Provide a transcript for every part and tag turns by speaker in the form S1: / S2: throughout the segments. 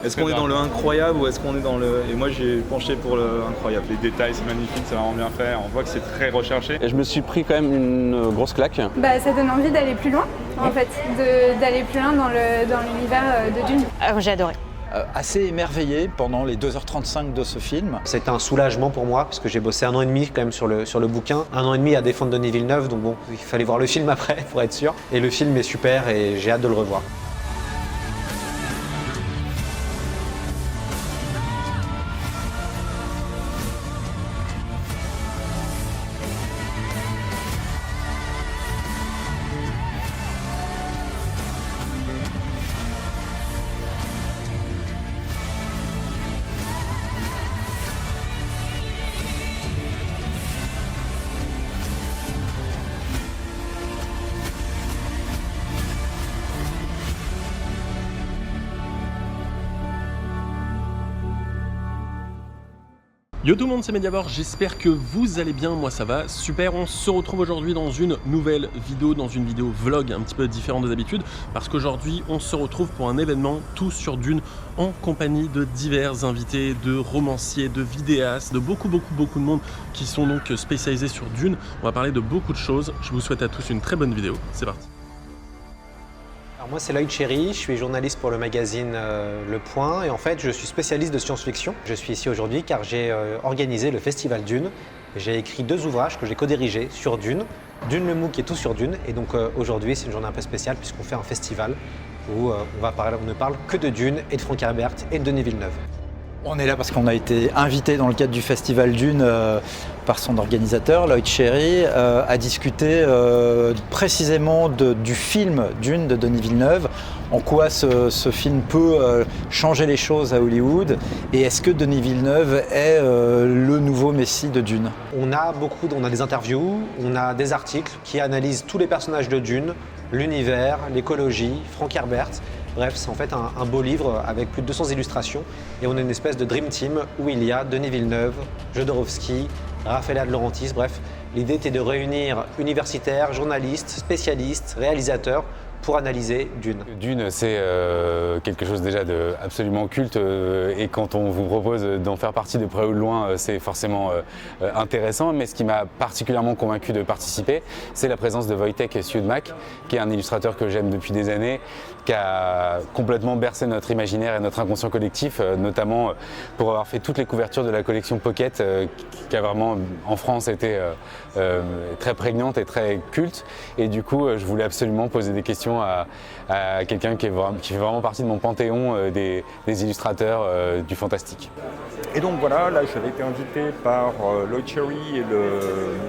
S1: Est-ce qu'on est dans le incroyable ou est-ce qu'on est dans le... Et moi j'ai penché pour le incroyable. Les détails c'est magnifique, c'est vraiment bien fait, on voit que c'est très recherché.
S2: Et je me suis pris quand même une grosse claque.
S3: Ça donne envie d'aller plus loin en fait, d'aller plus loin dans l'univers de Dune.
S4: J'ai adoré.
S5: Assez émerveillé pendant les 2h35 de ce film.
S6: C'était un soulagement pour moi parce que j'ai bossé 1 an et demi quand même sur le bouquin. 1 an et demi à défendre Denis Villeneuve, donc bon, il fallait voir le film après pour être sûr. Et le film est super et j'ai hâte de le revoir.
S7: Yo tout le monde, c'est Mediavore, j'espère que vous allez bien, moi ça va, super, on se retrouve aujourd'hui dans une nouvelle vidéo, dans une vidéo vlog un petit peu différente de d'habitude, parce qu'aujourd'hui on se retrouve pour un événement tout sur Dune, en compagnie de divers invités, de romanciers, de vidéastes, de beaucoup de monde qui sont donc spécialisés sur Dune. On va parler de beaucoup de choses, je vous souhaite à tous une très bonne vidéo, c'est parti.
S6: Alors moi c'est Loïc Chéry, je suis journaliste pour le magazine Le Point et en fait je suis spécialiste de science-fiction. Je suis ici aujourd'hui car j'ai organisé le festival Dune. J'ai écrit 2 ouvrages que j'ai co-dirigés sur Dune. Dune le MOOC et tout sur Dune. Et donc aujourd'hui c'est une journée un peu spéciale puisqu'on fait un festival où on ne parle que de Dune et de Frank Herbert et de Denis Villeneuve.
S5: On est là parce qu'on a été invité dans le cadre du festival Dune par son organisateur, Loïc Chéry, à discuter précisément du film Dune de Denis Villeneuve, en quoi ce film peut changer les choses à Hollywood et est-ce que Denis Villeneuve est le nouveau Messie de Dune.
S6: On a des interviews, on a des articles qui analysent tous les personnages de Dune, l'univers, l'écologie, Frank Herbert. Bref, c'est en fait un beau livre avec plus de 200 illustrations et on est une espèce de dream team où il y a Denis Villeneuve, Jodorowsky, Raphaël de Laurentiis, bref. L'idée était de réunir universitaires, journalistes, spécialistes, réalisateurs pour analyser Dune.
S2: Dune, c'est quelque chose déjà de absolument culte et quand on vous propose d'en faire partie de près ou de loin, c'est forcément intéressant. Mais ce qui m'a particulièrement convaincu de participer, c'est la présence de Wojtek Siudmak, qui est un illustrateur que j'aime depuis des années, qui a complètement bercé notre imaginaire et notre inconscient collectif, notamment pour avoir fait toutes les couvertures de la collection Pocket, qui a vraiment en France été très prégnante et très culte. Et du coup, je voulais absolument poser des questions à quelqu'un qui fait vraiment partie de mon panthéon des illustrateurs du fantastique.
S8: Et donc voilà, là j'avais été invité par Loïc Chéry et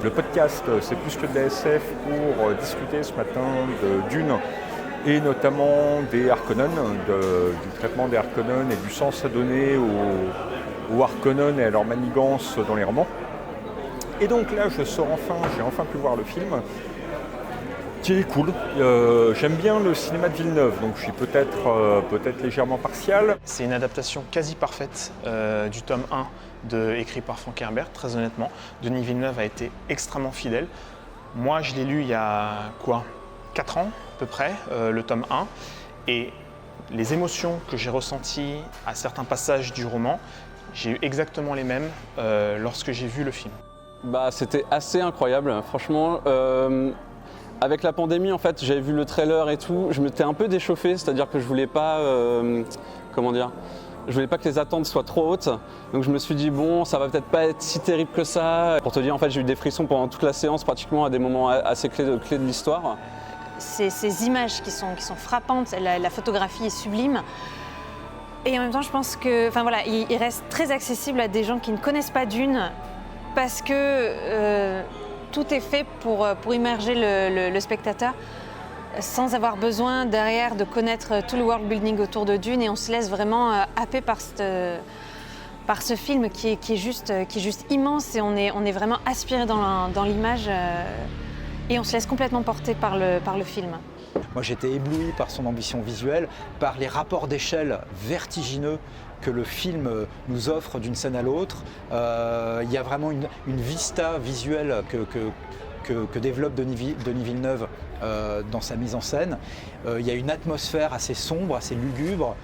S8: le podcast C'est plus que de la SF pour discuter ce matin de Dune et notamment des Harkonnen, du traitement des Harkonnen et du sens à donner aux Harkonnen et à leur manigance dans les romans. Et donc là j'ai enfin pu voir le film. Qui est cool. J'aime bien le cinéma de Villeneuve, donc je suis peut-être légèrement partial.
S9: C'est une adaptation quasi parfaite du tome 1 écrit par Frank Herbert, très honnêtement. Denis Villeneuve a été extrêmement fidèle. Moi, je l'ai lu il y a 4 ans à peu près, le tome 1. Et les émotions que j'ai ressenties à certains passages du roman, j'ai eu exactement les mêmes lorsque j'ai vu le film.
S2: C'était assez incroyable, franchement. Avec la pandémie, en fait, j'avais vu le trailer et tout, je m'étais un peu déchauffé, c'est-à-dire que je voulais pas, je voulais pas que les attentes soient trop hautes. Donc je me suis dit bon, ça va peut-être pas être si terrible que ça. Pour te dire, en fait, j'ai eu des frissons pendant toute la séance, pratiquement à des moments assez clés de l'histoire.
S4: Ces images qui sont frappantes, la photographie est sublime. Et en même temps, je pense que, il reste très accessible à des gens qui ne connaissent pas Dune, parce que tout est fait pour immerger le spectateur sans avoir besoin derrière de connaître tout le world building autour de Dune et on se laisse vraiment happer par ce film qui est juste immense et on est vraiment aspiré dans l'image et on se laisse complètement porter par le film.
S5: Moi j'étais ébloui par son ambition visuelle, par les rapports d'échelle vertigineux que le film nous offre d'une scène à l'autre. Il y a vraiment une vista visuelle que développe Denis Villeneuve dans sa mise en scène. Il y a une atmosphère assez sombre, assez lugubre,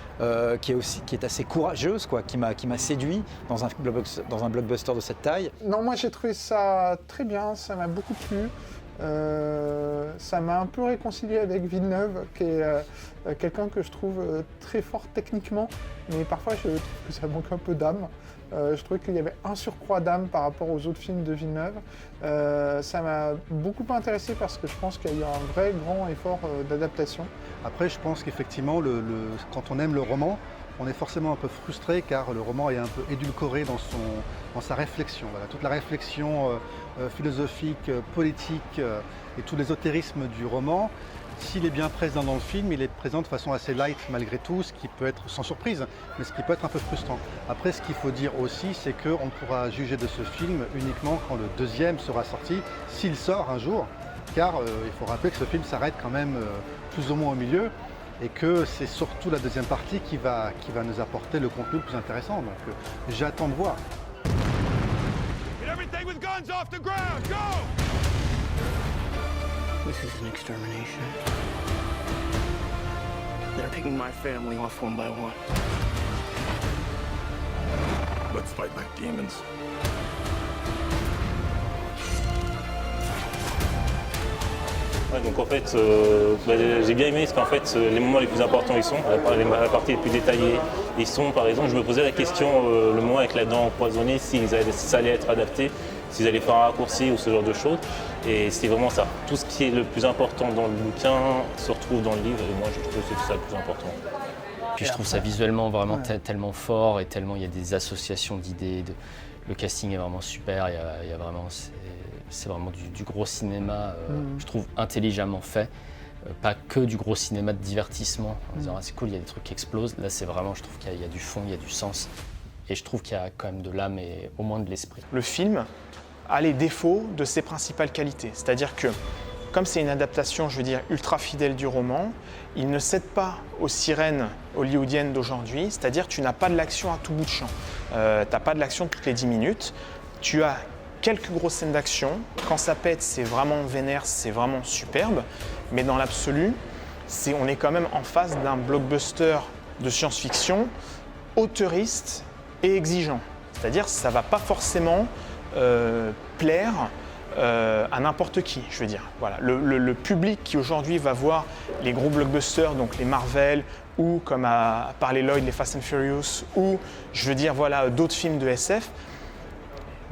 S5: qui est assez courageuse, quoi, qui m'a séduit dans un blockbuster de cette taille.
S10: Non, moi j'ai trouvé ça très bien, ça m'a beaucoup plu. Ça m'a un peu réconcilié avec Villeneuve, qui est quelqu'un que je trouve très fort techniquement, mais parfois je trouve que ça manque un peu d'âme. Je trouvais qu'il y avait un surcroît d'âme par rapport aux autres films de Villeneuve. Ça m'a beaucoup intéressé parce que je pense qu'il y a eu un vrai grand effort d'adaptation.
S11: Après, je pense qu'effectivement, quand on aime le roman, on est forcément un peu frustré car le roman est un peu édulcoré dans sa réflexion. Voilà, toute la réflexion philosophique, politique et tout l'ésotérisme du roman, s'il est bien présent dans le film, il est présent de façon assez light malgré tout, ce qui peut être sans surprise, mais ce qui peut être un peu frustrant. Après, ce qu'il faut dire aussi, c'est qu'on pourra juger de ce film uniquement quand le deuxième sera sorti, s'il sort un jour, car il faut rappeler que ce film s'arrête quand même plus ou moins au milieu, et que c'est surtout la deuxième partie qui va nous apporter le contenu le plus intéressant. Donc j'attends de voir.
S12: This is an extermination. They're picking my family off one by one. Let's fight like demons.
S13: Ouais, donc en fait, j'ai bien aimé parce qu'en fait, les moments les plus importants ils sont, la partie les plus détaillée ils sont. Par exemple, je me posais la question, le moment avec la dent empoisonnée, si ça allait être adapté, s'ils allaient faire un raccourci ou ce genre de choses. Et c'était vraiment ça. Tout ce qui est le plus important dans le bouquin se retrouve dans le livre et moi je trouve que c'est ça le plus important.
S14: Puis je trouve ça visuellement vraiment tellement fort et tellement il y a des associations d'idées. Le casting est vraiment super, il y a vraiment, c'est vraiment du gros cinéma, je trouve intelligemment fait. Pas que du gros cinéma de divertissement, en disant c'est cool, il y a des trucs qui explosent. Là c'est vraiment, je trouve qu'il y a du fond, il y a du sens. Et je trouve qu'il y a quand même de l'âme et au moins de l'esprit.
S9: Le film a les défauts de ses principales qualités. C'est-à-dire que, comme c'est une adaptation, je veux dire, ultra fidèle du roman, il ne cède pas aux sirènes hollywoodiennes d'aujourd'hui, c'est-à-dire tu n'as pas de l'action à tout bout de champ. Tu n'as pas de l'action toutes les 10 minutes. Tu as quelques grosses scènes d'action. Quand ça pète, c'est vraiment vénère, c'est vraiment superbe. Mais dans l'absolu, on est quand même en face d'un blockbuster de science-fiction auteuriste et exigeant. C'est-à-dire ça ne va pas forcément plaire à n'importe qui, je veux dire. Voilà. Le public qui aujourd'hui va voir les gros blockbusters, donc les Marvel, ou comme a parlé Lloyd, les Fast and Furious, ou je veux dire voilà, d'autres films de SF,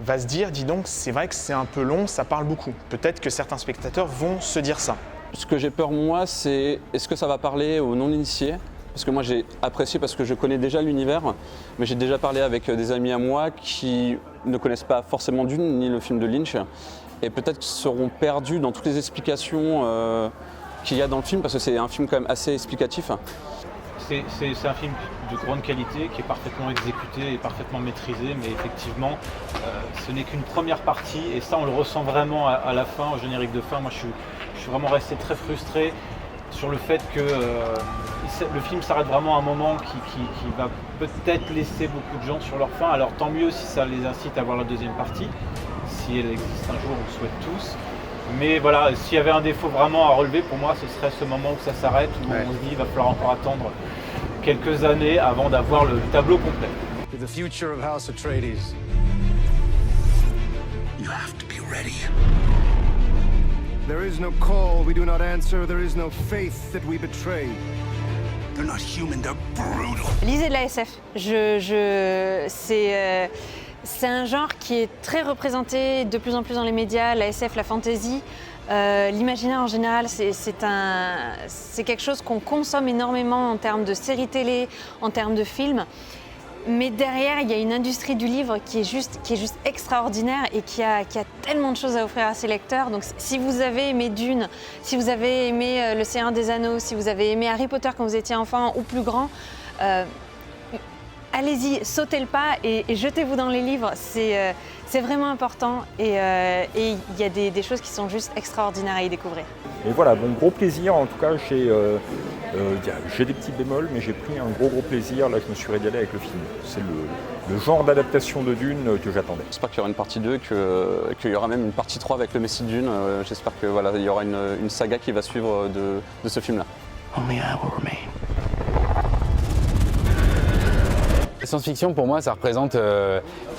S9: va se dire, dis donc, c'est vrai que c'est un peu long, ça parle beaucoup. Peut-être que certains spectateurs vont se dire ça.
S15: Ce que j'ai peur moi, c'est est-ce que ça va parler aux non-initiés ? Parce que moi j'ai apprécié parce que je connais déjà l'univers, mais j'ai déjà parlé avec des amis à moi qui ne connaissent pas forcément Dune ni le film de Lynch et peut-être seront perdus dans toutes les explications qu'il y a dans le film parce que c'est un film quand même assez explicatif.
S16: C'est un film de grande qualité qui est parfaitement exécuté et parfaitement maîtrisé, mais effectivement ce n'est qu'une première partie et ça on le ressent vraiment à la fin, au générique de fin. Moi je suis vraiment resté très frustré sur le fait que le film s'arrête vraiment à un moment qui va peut-être laisser beaucoup de gens sur leur faim. Alors tant mieux si ça les incite à voir la deuxième partie, si elle existe un jour, on le souhaite tous. Mais voilà, s'il y avait un défaut vraiment à relever, pour moi ce serait ce moment où ça s'arrête, où on se dit il va falloir encore attendre quelques années avant d'avoir le tableau complet.
S17: The future of House Atreides.
S12: You have to be ready.
S17: There is no call we do not answer. There is no faith that we betray.
S12: They're not human, they're brutal.
S4: Lisez de la SF. C'est un genre qui est très représenté de plus en plus dans les médias, la SF, la fantasy. L'imaginaire en général, c'est quelque chose qu'on consomme énormément en termes de séries télé, en termes de films. Mais derrière, il y a une industrie du livre qui est juste extraordinaire et qui a tellement de choses à offrir à ses lecteurs. Donc si vous avez aimé Dune, si vous avez aimé Le Seigneur des Anneaux, si vous avez aimé Harry Potter quand vous étiez enfant ou plus grand, allez-y, sautez le pas et jetez-vous dans les livres. C'est vraiment important et il y a des choses qui sont juste extraordinaires à y découvrir.
S8: Et voilà, bon, gros plaisir. En tout cas, j'ai des petits bémols, mais j'ai pris un gros plaisir. Là, je me suis régalé avec le film. C'est le genre d'adaptation de Dune que j'attendais.
S15: J'espère qu'il y aura une partie 2, qu'il y aura même une partie 3 avec le Messie de Dune. J'espère que voilà, il y aura une saga qui va suivre de ce film-là.
S12: Only I will remain.
S2: La science-fiction, pour moi, ça représente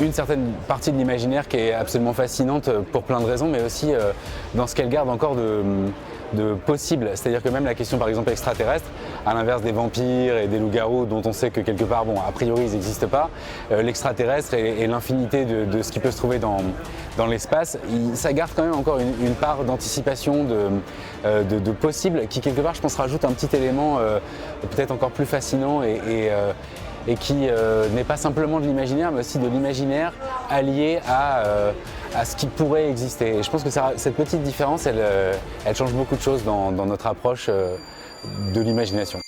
S2: une certaine partie de l'imaginaire qui est absolument fascinante pour plein de raisons, mais aussi dans ce qu'elle garde encore de possible. C'est-à-dire que même la question, par exemple, extraterrestre, à l'inverse des vampires et des loups-garous, dont on sait que quelque part, bon, a priori, ils n'existent pas, l'extraterrestre et l'infinité de ce qui peut se trouver dans l'espace, ça garde quand même encore une part d'anticipation, de possible, qui quelque part, je pense, rajoute un petit élément peut-être encore plus fascinant et qui n'est pas simplement de l'imaginaire, mais aussi de l'imaginaire allié à ce qui pourrait exister. Et je pense que cette petite différence, elle change beaucoup de choses dans notre approche de l'imagination.